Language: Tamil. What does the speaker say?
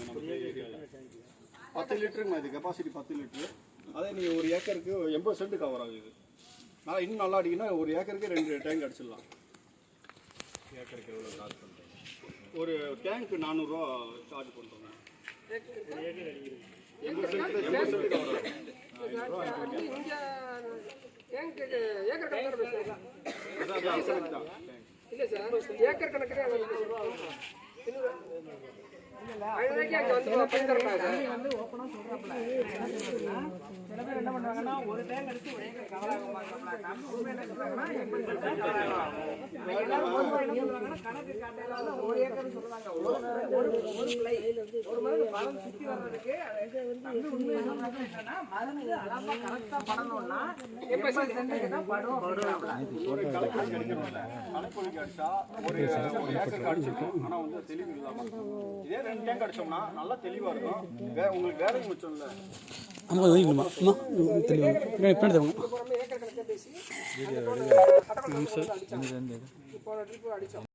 நம்ம ஏரியாவில் 10 லிட்டருங்க இது கெப்பாசிட்டி 10 லிட்டரு. அதே நீங்கள் ஒரு ஏக்கருக்கு 80 சென்ட் கவர் ஆகுது. நான் இன்னும் நல்லா அடிக்கினா ஒரு ஏக்கருக்கு 2 டேங்க் அடிச்சிடலாம். ஏக்கருக்கு எவ்வளோ சார்ஜ் பண்ணுறோம்? ஒரு டேங்க்கு 400 ரூபா சார்ஜ் பண்ணுறோங்க. 80 சென்ட் கவர் ஆகும். ஏக்கர் கணக்கு சில பேர் என்ன பண்ணுவாங்கன்னா ஒரு டேங்க் அடிச்சு ஒரு ஏக்கர் கவர் ஆகும். கணக்கு காட்டையில ஒரு ஏக்கர் சொல்லுவாங்க. ஒரு மருந்து பழம் சுத்தி வர்றதுக்கு உண்மையை சொல்றாங்க என்னன்னா மருந்து அளவா கரெக்டா படணும்னா 80 சென்ட் தான் படும். களைக்கொல்லிக்கு அடிச்சா ஒரு ஏக்கருக்கு அடிச்சிருக்கோம். ஆனால் வந்து தெளிவு இல்லாமல் இதே 2 டேங்க் அடிச்சோம்னா நல்லா தெளிவாக இருக்கும். உங்களுக்கு வேலைக்கு மிச்சம் இல்லை. ஆமாம் வைக்கணுமா தெளிவாக